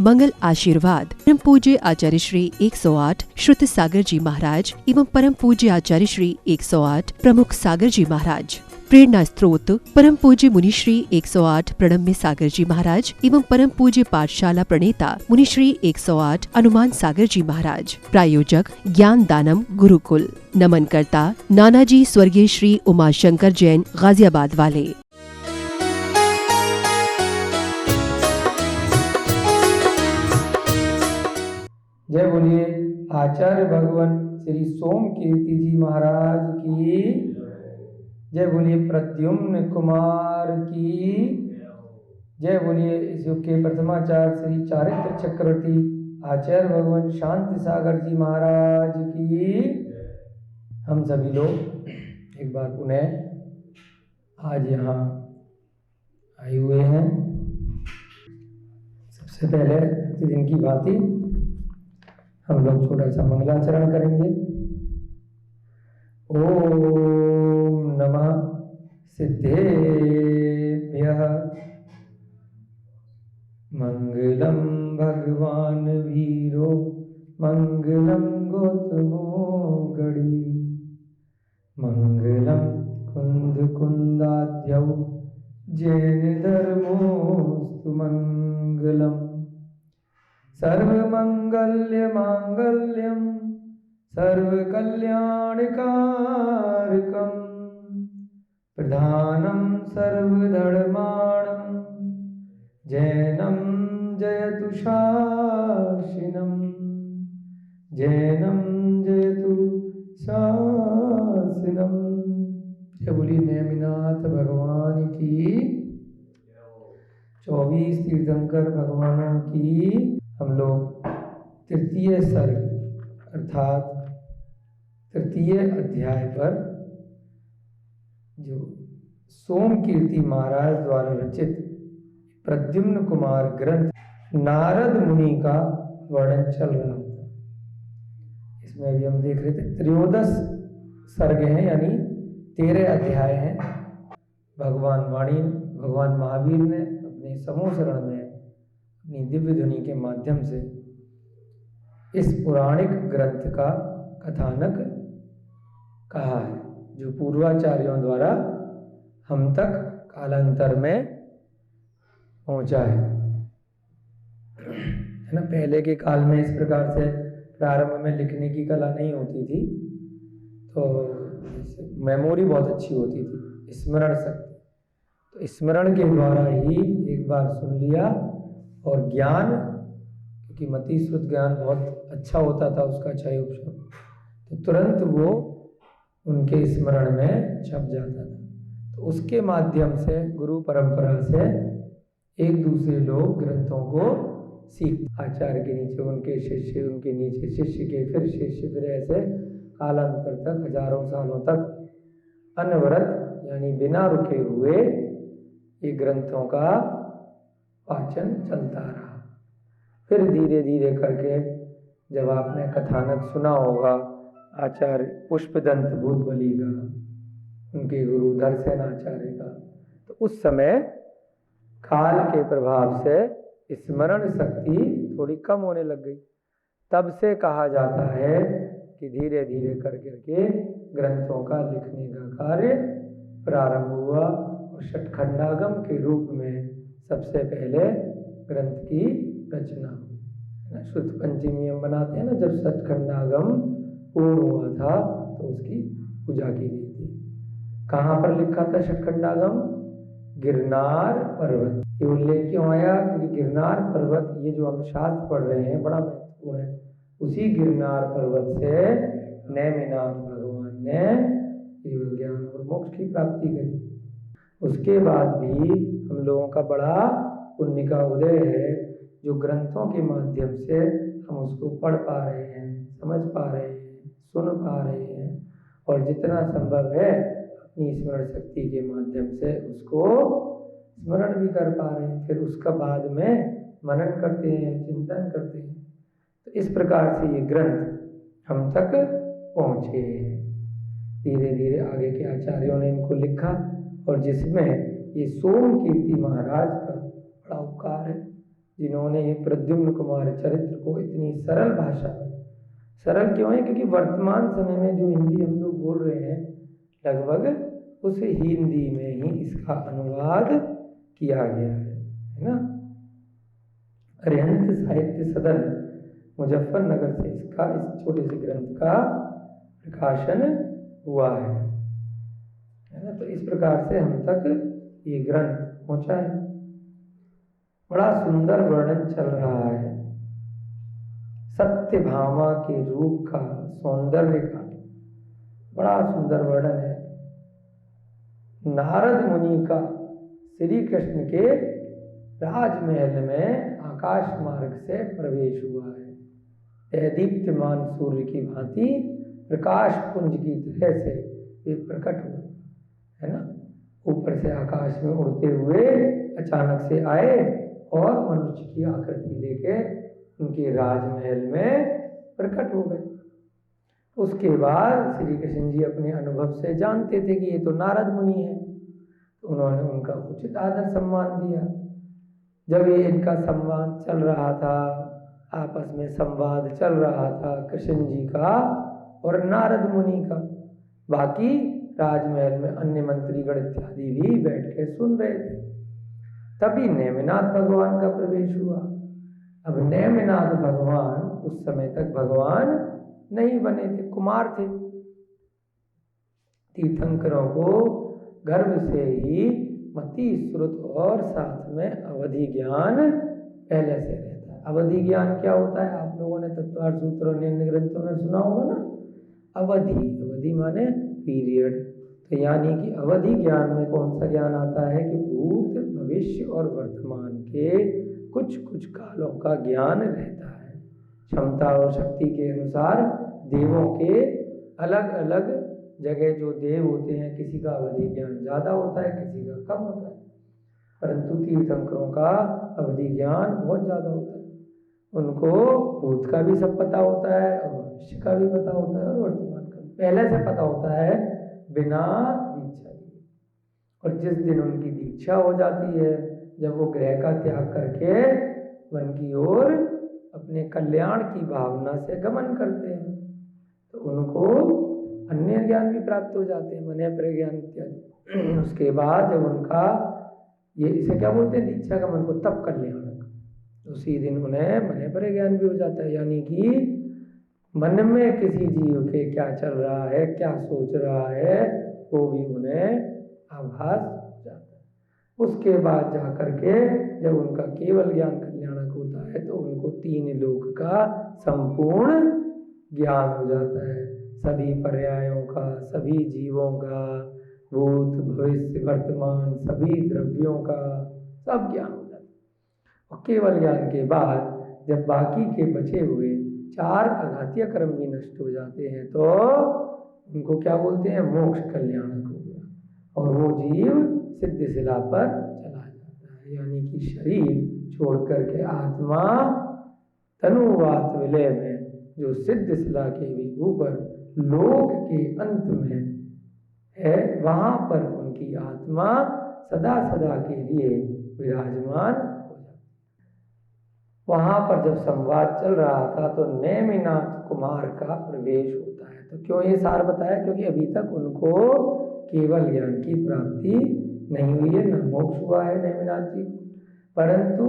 मंगल आशीर्वाद परम पूज्य आचार्य श्री 108 श्रुत सागर जी महाराज एवं परम पूज्य आचार्य श्री 108 प्रमुख सागर जी महाराज। प्रेरणा स्त्रोत परम पूज्य मुनि श्री 108 प्रणम्य सागर जी महाराज एवं परम पूज्य पाठशाला प्रणेता मुनि श्री 108 अनुमान सागर जी महाराज। प्रायोजक ज्ञान दानम गुरुकुल। नमन करता नानाजी स्वर्गीय श्री उमाशंकर जैन गाजियाबाद वाले। जय बोलिए आचार्य भगवान श्री सोम कीर्ति जी महाराज की जय। बोलिए प्रद्युम्न कुमार की जय। बोलिए इस युग के प्रथमाचार्य श्री चारित्र चक्रवर्ती आचार्य भगवान शांति सागर जी महाराज की। हम सभी लोग एक बार पुनः आज यहाँ आए हुए हैं। सबसे पहले प्रतिदिन की भांति हम लोग छोटा सा मंगलाचरण करेंगे। ओम नमः सिद्धेभ्यः मंगलम भगवान वीरो मंगलम गौतमो गणी मंगलम कुंद कुंदाद्यौ जैन धर्मोस्तु मंगलम। सर्वमंगल्य मांगल्यम सर्वकल्याणकारकम प्रधानम सर्वधर्माणं जैनं जयतु शासिनं जैनं जयतु शासिनं। जय बोलिए नेमिनाथ भगवान की। 24 तीर्थंकर भगवानों की। हम लोग तृतीय सर्ग अर्थात तृतीय अध्याय पर जो सोम कीर्ति महाराज द्वारा रचित प्रद्युम्न कुमार ग्रंथ नारद मुनि का वर्णन चल रहा था। इसमें भी हम देख रहे थे 13 सर्ग हैं, यानी 13 अध्याय हैं। भगवान महावीर ने अपने समूह शरण में अपनी दिव्य ध्वनि के माध्यम से इस पौराणिक ग्रंथ का कथानक कहा है, जो पूर्वाचार्यों द्वारा हम तक कालांतर में पहुंचा है ना। पहले के काल में इस प्रकार से प्रारंभ में लिखने की कला नहीं होती थी, तो मेमोरी बहुत अच्छी होती थी, स्मरण शक्ति। तो स्मरण के द्वारा ही एक बार सुन लिया और ज्ञान, क्योंकि मति श्रुत ज्ञान बहुत अच्छा होता था उसका क्षय उपशम, तो तुरंत वो उनके स्मरण में छप जाता था। तो उसके माध्यम से गुरु परंपरा से एक दूसरे लोग ग्रंथों को सीख, आचार्य के नीचे उनके शिष्य, उनके नीचे शिष्य के फिर शिष्य, फिर ऐसे कालांतर तक हजारों सालों तक अनवरत यानी बिना रुके हुए ये ग्रंथों का वाचन चलता रहा। फिर धीरे धीरे करके जब आपने कथानक सुना होगा आचार्य पुष्पदंत भूतबली का, उनके गुरु दर्शन आचार्य का, तो उस समय काल के प्रभाव से स्मरण शक्ति थोड़ी कम होने लग गई। तब से कहा जाता है कि धीरे धीरे कर करके ग्रंथों का लिखने का कार्य प्रारंभ हुआ और षटखंडागम के रूप में सबसे पहले ग्रंथ की रचना हुई। शुद्ध पंचमी हम बनाते हैं ना, जब षटखंडागम पूर्ण हुआ था तो उसकी पूजा की गई थी। कहाँ पर लिखा था षटखंडागम? गिरनार पर्वत। ये उल्लेख क्यों आया? क्योंकि गिरनार पर्वत, ये जो हम शास्त्र पढ़ रहे हैं, बड़ा महत्वपूर्ण है। उसी गिरनार पर्वत से नेमिनाथ भगवान ने केवल ज्ञान और मोक्ष की प्राप्ति करी। उसके बाद भी हम लोगों का बड़ा पुण्य का उदय है, जो ग्रंथों के माध्यम से हम उसको पढ़ पा रहे हैं, समझ पा रहे हैं, सुन पा रहे हैं, और जितना संभव है अपनी स्मरण शक्ति के माध्यम से उसको स्मरण भी कर पा रहे हैं। फिर उसका बाद में मनन करते हैं, चिंतन करते हैं। तो इस प्रकार से ये ग्रंथ हम तक पहुँचे हैं। धीरे धीरे आगे के आचार्यों ने इनको लिखा, और जिसमें ये सोम कीर्ति महाराज का बड़ा उपकार है। जिन्होंने ये प्रद्युम्न कुमार चरित्र को इतनी सरल भाषा में, सरल क्यों है क्योंकि वर्तमान समय में जो हिंदी हम लोग बोल रहे हैं लगभग उस हिंदी में ही इसका अनुवाद किया गया है ना। अरिहंत साहित्य सदन मुजफ्फरनगर से इसका इस छोटे से ग्रंथ का प्रकाशन हुआ है ना। तो इस प्रकार से हम तक ये ग्रंथ पहुंचा है। बड़ा सुंदर वर्णन चल रहा है सत्यभामा के रूप का, सौंदर्य का बड़ा सुंदर वर्णन है। नारद मुनि का श्री कृष्ण के राजमहल में आकाश मार्ग से प्रवेश हुआ है। दीप्तिमान सूर्य की भांति प्रकाश पुंज की तरह से वे प्रकट हुए है ना। ऊपर से आकाश में उड़ते हुए अचानक से आए और मनुष्य की आकृति लेके उनके राजमहल में प्रकट हो गए। उसके बाद श्री कृष्ण जी अपने अनुभव से जानते थे कि ये तो नारद मुनि है, तो उन्होंने उनका उचित आदर सम्मान दिया। जब ये इनका संवाद चल रहा था, आपस में संवाद चल रहा था कृष्ण जी का और नारद मुनि का, बाकी राजमहल में अन्य मंत्रीगण इत्यादि भी बैठ के सुन रहे थे। तभी नेमिनाथ भगवान का प्रवेश हुआ। अब नेमिनाथ भगवान उस समय तक भगवान नहीं बने थे, कुमार थे। तीर्थंकरों को गर्भ से ही मति श्रुत और साथ में अवधि ज्ञान पहले से रहता है। अवधि ज्ञान क्या होता है? आप लोगों ने तत्वार्थ सूत्र और निम्न ग्रंथों में सुना होगा ना। अवधि, अवधि माने पीरियड। तो यानी कि अवधि ज्ञान में कौन सा ज्ञान आता है कि भूत, भविष्य और वर्तमान के कुछ कुछ कालों का ज्ञान रहता है। क्षमता और शक्ति के अनुसार देवों के अलग अलग जगह जो देव होते हैं, किसी का अवधि ज्ञान ज़्यादा होता है, किसी का कम होता है, परंतु तीर्थंकरों का अवधि ज्ञान बहुत ज़्यादा होता है। उनको भूत का भी सब पता होता है और भविष्य का भी पता होता है और वर्तमान का भी पहले से पता होता है बिना दीक्षा लिए। और जिस दिन उनकी दीक्षा हो जाती है, जब वो ग्रह का त्याग करके वन की ओर अपने कल्याण की भावना से गमन करते हैं, तो उनको अन्य ज्ञान भी प्राप्त हो जाते हैं, मने प्रज्ञान इत्यादि। उसके बाद जब उनका ये इसे क्या बोलते हैं, दीक्षा गमन को, तब कल्याणक, उसी दिन उन्हें मने प्रज्ञान भी हो जाता है। यानी कि मन में किसी जीव के क्या चल रहा है, क्या सोच रहा है, वो भी उन्हें आभास हो जाता है। उसके बाद जा करके जब उनका केवल ज्ञान कल्याणक होता है, तो उनको 3 लोक का संपूर्ण ज्ञान हो जाता है। सभी पर्यायों का, सभी जीवों का, भूत, भविष्य, वर्तमान, सभी द्रव्यों का सब ज्ञान हो जाता है। और केवल ज्ञान के बाद जब बाकी के बचे हुए 4 अघातीय कर्म भी नष्ट हो जाते हैं, तो उनको क्या बोलते हैं, मोक्ष कल्याणक हो गया और वो जीव सिद्ध शिला पर चला जाता है। यानी कि शरीर छोड़ करके आत्मा तनुवात विलय में जो सिद्ध शिला के भी ऊपर लोक के अंत में है, वहां पर उनकी आत्मा सदा सदा के लिए विराजमान हो जाती। वहां पर जब संवाद चल रहा था तो नेमिनाथ कुमार का प्रवेश होता है। तो क्यों ये सार बताया? क्योंकि अभी तक उनको केवल ज्ञान की प्राप्ति नहीं हुई है, न मोक्ष हुआ है नेमिनाथ जी को, परंतु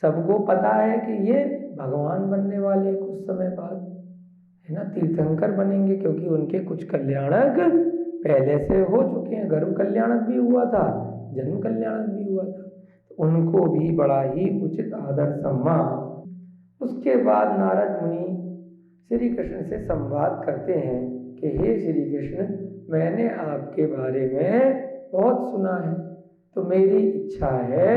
सबको पता है कि ये भगवान बनने वाले कुछ समय बाद, है ना, तीर्थंकर बनेंगे, क्योंकि उनके कुछ कल्याणक पहले से हो चुके हैं। गर्भ कल्याणक भी हुआ था, जन्म कल्याणक भी हुआ था, तो उनको भी बड़ा ही उचित आदर सम्मान। उसके बाद नारद मुनि श्री कृष्ण से संवाद करते हैं कि हे श्री कृष्ण, मैंने आपके बारे में बहुत सुना है, तो मेरी इच्छा है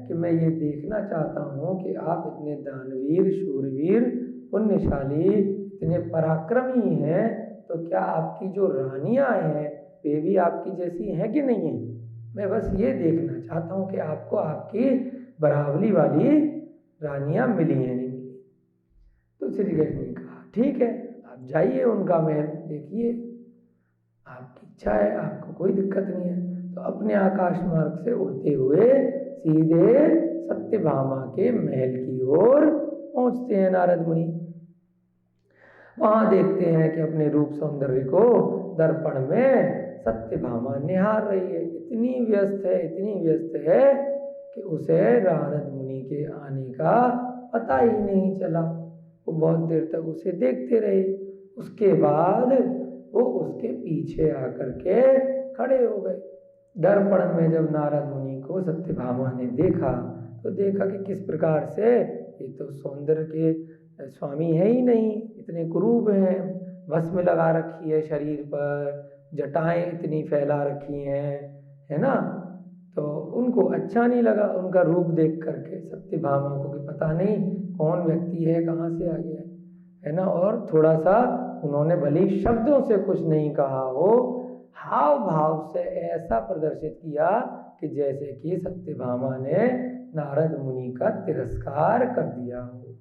कि मैं ये देखना चाहता हूँ कि आप इतने दानवीर, शूरवीर, पुण्यशाली, इतने पराक्रमी हैं, तो क्या आपकी जो रानियां हैं वे भी आपकी जैसी हैं कि नहीं हैं? मैं बस ये देखना चाहता हूँ कि आपको आपकी बरावली वाली रानियां मिली हैं नहीं मिली। तो श्री कृष्ण ने कहा ठीक है, आप जाइए उनका महल देखिए, आपकी इच्छा है, आपको कोई दिक्कत नहीं है। तो अपने आकाश मार्ग से उड़ते हुए सीधे सत्यभामा के महल की ओर पहुंचते हैं नारद मुनि। वहां देखते हैं कि अपने रूप सौंदर्य को दर्पण में सत्यभामा निहार रही है। इतनी व्यस्त है कि उसे नारद मुनि के आने का पता ही नहीं चला। वो बहुत देर तक उसे देखते रहे। उसके बाद वो उसके पीछे आकर के खड़े हो गए। दर्पण में जब नारद मुनि को सत्यभामा ने देखा तो देखा कि किस प्रकार से ये तो सौंदर्य के स्वामी है ही नहीं, इतने कुरूप हैं, भस्म लगा रखी है शरीर पर, जटाएं इतनी फैला रखी हैं, है ना। तो उनको अच्छा नहीं लगा उनका रूप देख करके सत्यभामा को कि पता नहीं कौन व्यक्ति है, कहाँ से आ गया है ना। और थोड़ा सा उन्होंने भले ही शब्दों से कुछ नहीं कहा हो, हाव भाव से ऐसा प्रदर्शित किया कि जैसे कि सत्यभामा ने नारद मुनि का तिरस्कार कर दिया हो।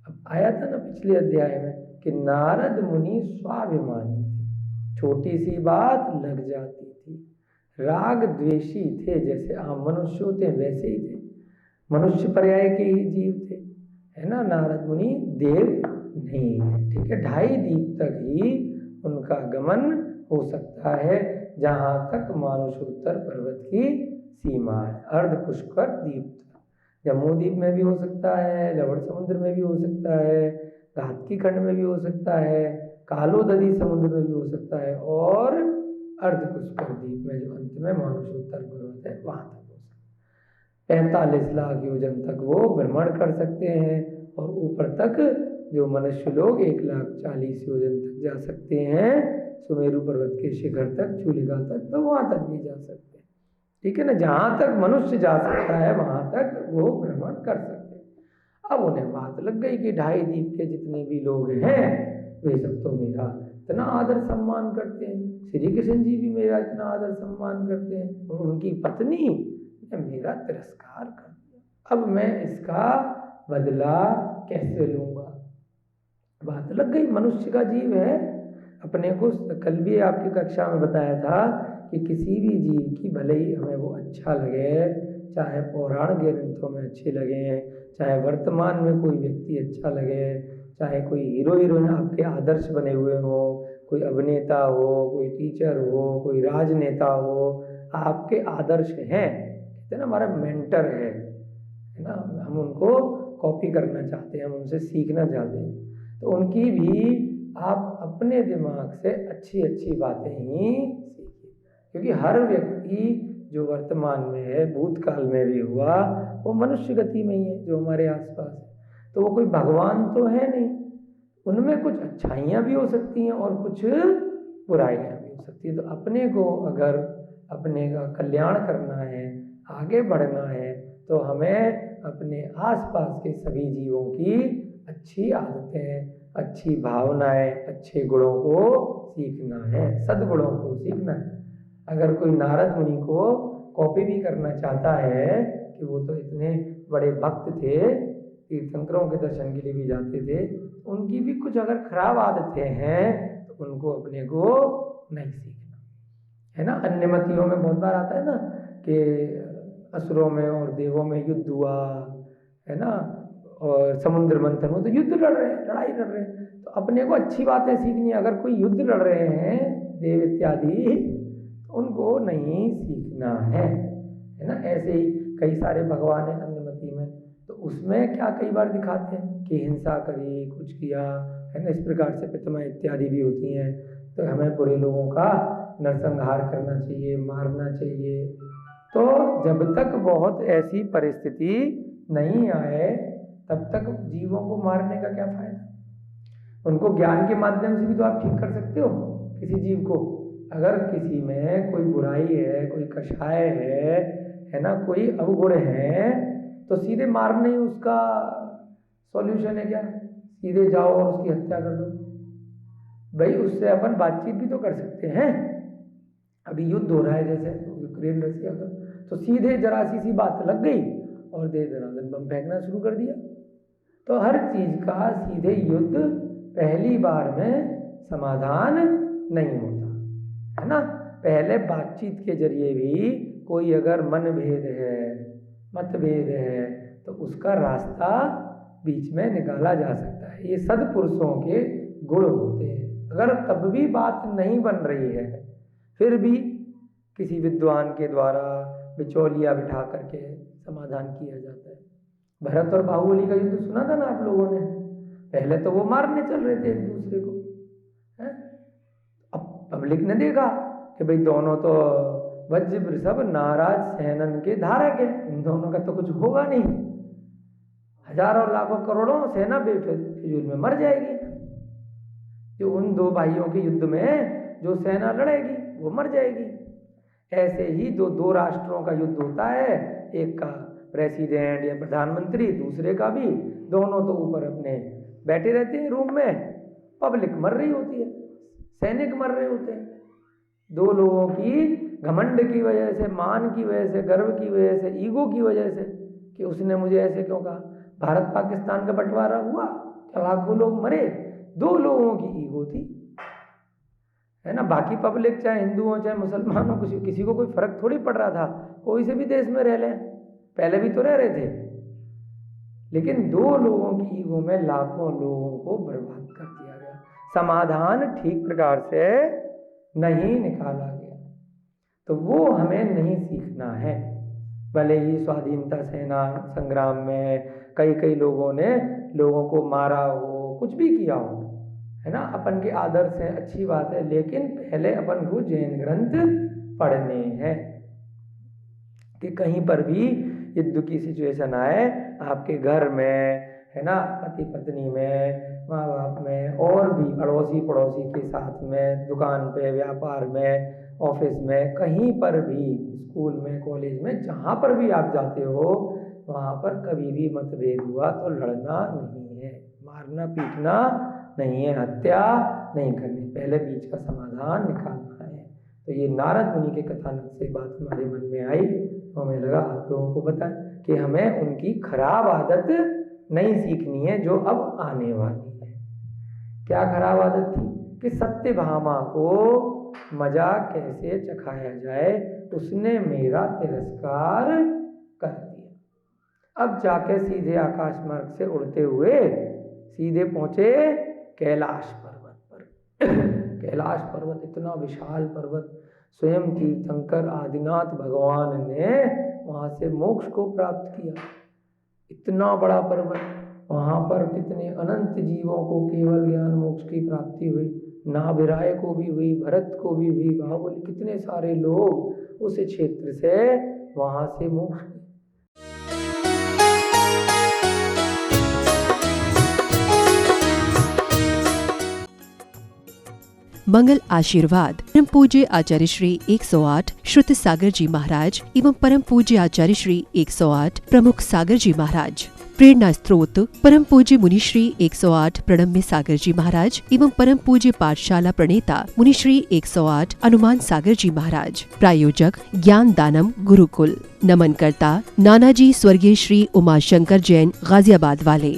अब आया था ना पिछले अध्याय में कि नारद मुनि स्वाभिमानी थे, छोटी सी बात लग जाती थी, राग द्वेषी थे, जैसे आम मनुष्य होते हैं वैसे ही थे, मनुष्य पर्याय के ही जीव थे, है ना। नारद मुनि देव नहीं है, ठीक है। 2.5 दीप तक ही उनका गमन हो सकता है, जहाँ तक मानुषोत्तर पर्वत की सीमा है। अर्ध पुष्कर द्वीप जम्मू द्वीप में भी हो सकता है, लवण समुद्र में भी हो सकता है, घातकी खंड में भी हो सकता है, कालोदधी समुद्र में भी हो सकता है, और अर्ध पुष्कर द्वीप में जो अंत में मानुषोत्तर पर्वत है वहां तक हो सकता है। 45 लाख योजन तक वो भ्रमण कर सकते हैं, और ऊपर तक जो मनुष्य लोग 1,40,000 योजन तक जा सकते हैं, सुमेरु पर्वत के शिखर तक, चूलिका तक, तो वहां तक भी जा सकते हैं, ठीक है ना। जहां तक मनुष्य जा सकता है वहां तक वो भ्रमण कर सकते हैं। अब उन्हें बात लग गई कि 2.5 दीप के जितने भी लोग हैं वे सब तो मेरा इतना आदर सम्मान करते हैं, श्री कृष्ण जी भी मेरा इतना आदर सम्मान करते हैं, और उनकी पत्नी ने मेरा तिरस्कार कर दिया। अब मैं इसका बदला कैसे लूंगा। बात लग गई, मनुष्य का जीव है। अपने को कल भी आपकी कक्षा में बताया था कि किसी भी जीव की भले ही हमें वो अच्छा लगे, चाहे पौराणिक ग्रंथों में अच्छे लगे, चाहे वर्तमान में कोई व्यक्ति अच्छा लगे, चाहे कोई हीरो हीरोइन आपके आदर्श बने हुए हो, कोई अभिनेता हो, कोई टीचर हो, कोई राजनेता हो, आपके आदर्श हैं, कहते हैं ना हमारा मेंटर है ना, हम उनको कॉपी करना चाहते हैं, हम उनसे सीखना चाहते हैं, तो उनकी भी आप अपने दिमाग से अच्छी अच्छी बातें ही सीखिए। क्योंकि हर व्यक्ति जो वर्तमान में है, भूतकाल में भी हुआ, वो मनुष्य गति में ही है जो हमारे आसपास है, तो वो कोई भगवान तो है नहीं। उनमें कुछ अच्छाइयाँ भी हो सकती हैं और कुछ बुराइयाँ भी हो सकती हैं। तो अपने को अगर अपने का कल्याण करना है, आगे बढ़ना है, तो हमें अपने आसपास के सभी जीवों की अच्छी आदतें, अच्छी भावनाएं, अच्छे गुणों को सीखना है, सद्गुणों को सीखना है। अगर कोई नारद मुनि को कॉपी भी करना चाहता है कि वो तो इतने बड़े भक्त थे, तीर्थंकरों के दर्शन के लिए भी जाते थे, उनकी भी कुछ अगर खराब आदतें हैं तो उनको अपने को नहीं सीखना है ना। अन्य मतियों में बहुत बार आता है ना कि असुरों में और देवों में युद्ध हुआ है ना, और समुद्र मंथन हो, तो युद्ध लड़ रहे हैं, लड़ाई लड़ रहे हैं, तो अपने को अच्छी बातें सीखनी है। अगर कोई युद्ध लड़ रहे हैं देव इत्यादि, तो उनको नहीं सीखना है ना। ऐसे ही कई सारे भगवान हैं अन्यमति में, तो उसमें क्या कई बार दिखाते हैं कि हिंसा करी, कुछ किया है ना, इस प्रकार से प्रतिमा इत्यादि भी होती हैं। तो हमें बुरे लोगों का नरसंहार करना चाहिए, मारना चाहिए। तो जब तक बहुत ऐसी परिस्थिति नहीं आए तब तक जीवों को मारने का क्या फायदा। उनको ज्ञान के माध्यम से भी तो आप ठीक कर सकते हो किसी जीव को। अगर किसी में कोई बुराई है, कोई कषाय है ना, कोई अवगुण है, तो सीधे मारना ही उसका सॉल्यूशन है क्या? सीधे जाओ और उसकी हत्या कर दो। भाई उससे अपन बातचीत भी तो कर सकते हैं। अभी युद्ध हो रहा है जैसे यूक्रेन रशिया का, तो सीधे जरा सी बात लग गई और दे दनादन बम फेंकना शुरू कर दिया। तो हर चीज का सीधे युद्ध पहली बार में समाधान नहीं होता है ना। पहले बातचीत के जरिए भी कोई अगर मनभेद है, मतभेद है तो उसका रास्ता बीच में निकाला जा सकता है। ये सद्पुरुषों के गुण होते हैं। अगर तब भी बात नहीं बन रही है फिर भी किसी विद्वान के द्वारा बिचौलिया बिठा करके समाधान किया जाता है। भरत और बाहुबली का युद्ध सुना था ना आप लोगों ने? पहले तो वो मारने चल रहे थे एक दूसरे को, है? अब पब्लिक ने देखा कि भाई दोनों तो वज्र वृषभ नाराज सेनन के धारक है, इन दोनों का तो कुछ होगा नहीं, हजारों लाखों करोड़ों सेना बेफिजूल में मर जाएगी। जो उन दो भाइयों के युद्ध में जो सेना लड़ेगी वो मर जाएगी। ऐसे ही दो राष्ट्रों का युद्ध होता है, एक का प्रेसिडेंट या प्रधानमंत्री, दूसरे का भी, दोनों तो ऊपर अपने बैठे रहते हैं रूम में, पब्लिक मर रही होती है, सैनिक मर रहे होते हैं। दो लोगों की घमंड की वजह से, मान की वजह से, गर्व की वजह से, ईगो की वजह से कि उसने मुझे ऐसे क्यों कहा। भारत पाकिस्तान का बंटवारा हुआ, लाखों लोग मरे, दो लोगों की ईगो थी, है ना। बाकी पब्लिक चाहे हिंदू हो चाहे मुसलमान हो, किसी को कोई फर्क थोड़ी पड़ रहा था, कोई से भी देश में रह लें, पहले भी तो रह रहे थे। लेकिन दो लोगों की ईगो में लाखों लोगों को बर्बाद कर दिया गया, समाधान ठीक प्रकार से नहीं निकाला गया। तो वो हमें नहीं सीखना है। भले ही स्वाधीनता सेना संग्राम में कई लोगों ने लोगों को मारा हो, कुछ भी किया हो, है ना, अपन के आदर्श है, अच्छी बात है, लेकिन पहले अपन को जैन ग्रंथ पढ़ने हैं कि कहीं पर भी युद्ध की सिचुएशन आए आपके घर में, है ना, पति पत्नी में, माँ बाप में, और भी अड़ोसी पड़ोसी के साथ में, दुकान पे, व्यापार में, ऑफिस में, कहीं पर भी, स्कूल में, कॉलेज में, जहाँ पर भी आप जाते हो वहाँ पर कभी भी मतभेद हुआ तो लड़ना नहीं है, मारना पीटना नहीं है, हत्या नहीं करनी, पहले बीच का समाधान निकालना है। तो ये नारद मुनि के कथानक से बात हमारे मन में आई, तो हमें लगा आप लोगों को बताएं कि हमें उनकी खराब आदत नहीं सीखनी है जो अब आने वाली है। क्या खराब आदत थी? कि सत्यभामा को मजा कैसे चखाया जाए, उसने मेरा तिरस्कार कर दिया। अब जाके सीधे आकाश मार्ग से उड़ते हुए सीधे पहुंचे कैलाश पर्वत पर। कैलाश पर्वत इतना विशाल पर्वत, स्वयं तीर्थंकर आदिनाथ भगवान ने वहाँ से मोक्ष को प्राप्त किया। इतना बड़ा पर्वत, वहाँ पर कितने अनंत जीवों को केवल ज्ञान मोक्ष की प्राप्ति हुई, नाभिराय को भी हुई, भरत को भी हुई, बाहुबली, कितने सारे लोग उस क्षेत्र से वहाँ से मोक्ष। मंगल आशीर्वाद परम पूज्य आचार्य श्री 108 श्रुत सागर जी महाराज एवं परम पूज्य आचार्य श्री 108 प्रमुख सागर जी महाराज। प्रेरणा स्त्रोत परम पूज्य मुनि श्री 108 प्रणम्य सागर जी महाराज एवं परम पूज्य पाठशाला प्रणेता मुनि श्री 108 हनुमान सागर जी महाराज। प्रायोजक ज्ञान दानम गुरुकुल। नमन करता नानाजी स्वर्गीय श्री उमाशंकर जैन गाजियाबाद वाले।